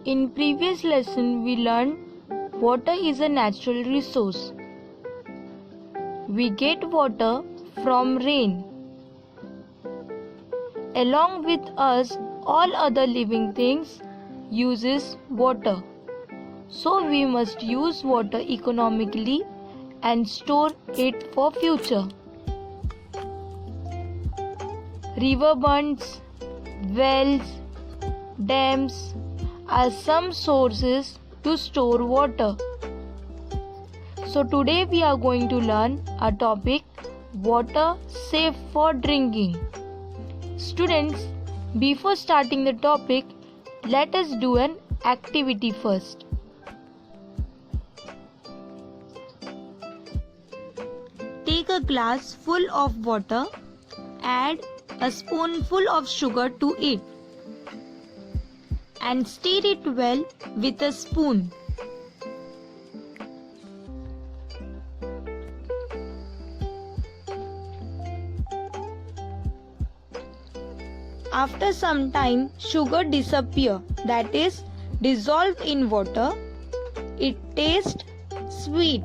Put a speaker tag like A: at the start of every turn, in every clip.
A: In previous lesson we learned water is a natural resource. We get water from rain. Along with us, all other living things uses water. So we must use water economically and store it for future. Riverbeds, wells, dams are some sources to store water. So today we are going to learn a topic, water safe for drinking. Students, before starting the topic, let us do an activity first. Take a glass full of water, add a spoonful of sugar to it and stir it well with a spoon. After some time, sugar disappears, that is, dissolved in water. It tastes sweet.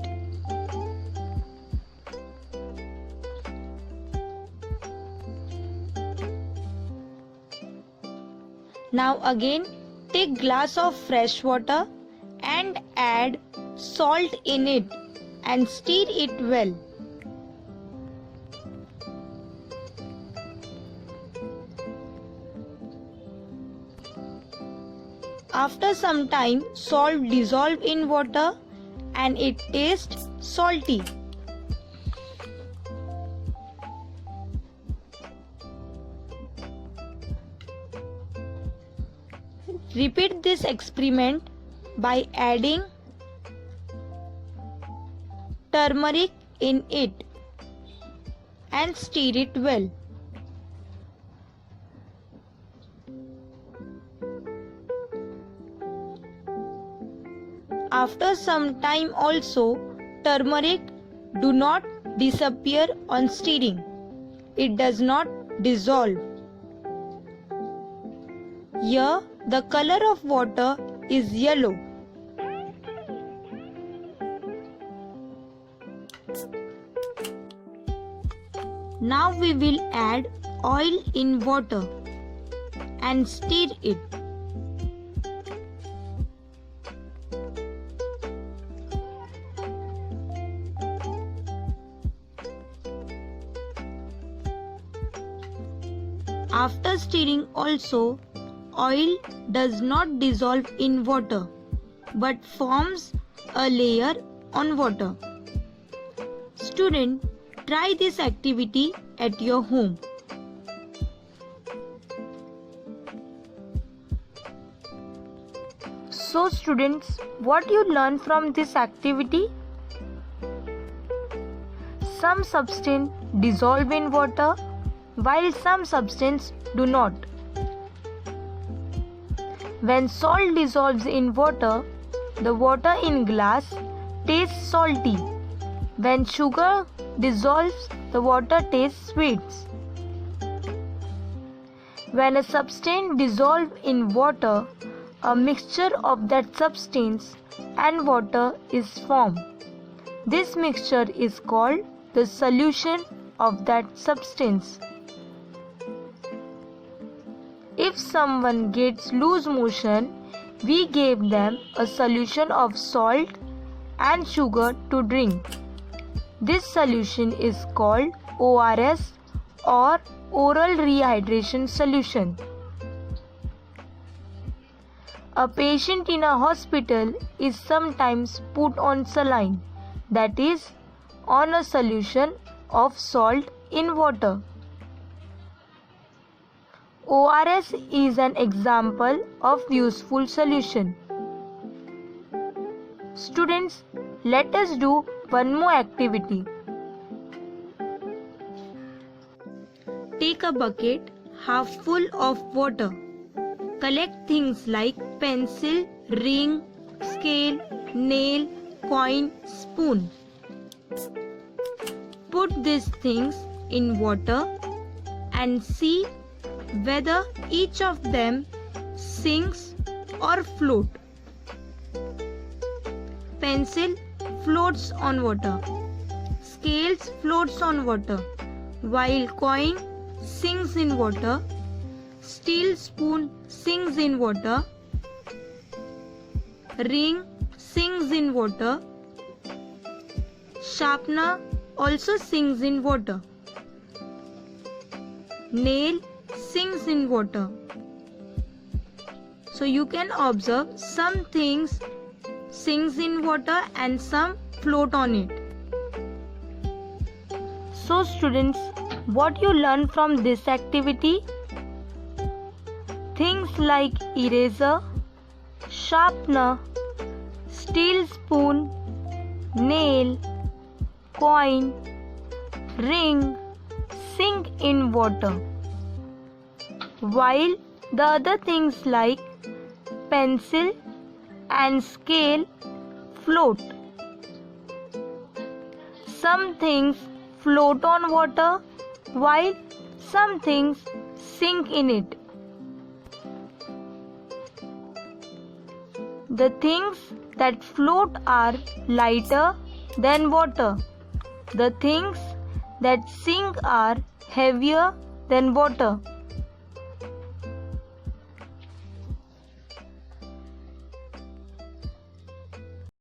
A: Now again, take glass of fresh water and add salt in it and stir it well. After some time, salt dissolves in water and it tastes salty. Repeat this experiment by adding turmeric in it and stir it well. After some time also, turmeric do not disappear on stirring. It does not dissolve. Here, the color of water is yellow. Now we will add oil in water and stir it. After stirring also, oil does not dissolve in water but forms a layer on water. Student, try this activity at your home. So students, what you learn from this activity? Some substance dissolve in water while some substances do not. When salt dissolves in water, the water in glass tastes salty. When sugar dissolves, the water tastes sweet. When a substance dissolves in water, a mixture of that substance and water is formed. This mixture is called the solution of that substance. If someone gets loose motion, we gave them a solution of salt and sugar to drink. This solution is called ORS or oral rehydration solution. A patient in a hospital is sometimes put on saline, that is, on a solution of salt in water. ORS is an example of useful solution. Students, let us do one more activity. Take a bucket half full of water. Collect things like pencil, ring, scale, nail, coin, spoon. Put these things in water and see whether each of them sinks or float. Pencil floats on water. Scales floats on water, while coin sinks in water. Steel spoon sinks in water. Ring sinks in water. Sharpener also sinks in water. Nail sinks in water. So you can observe some things sinks in water and some float on it. So students, what you learn from this activity? Things like eraser, sharpener, steel spoon, nail, coin, ring sink in water, while the other things like pencil and scale float. Some things float on water while some things sink in it. The things that float are lighter than water. The things that sink are heavier than water.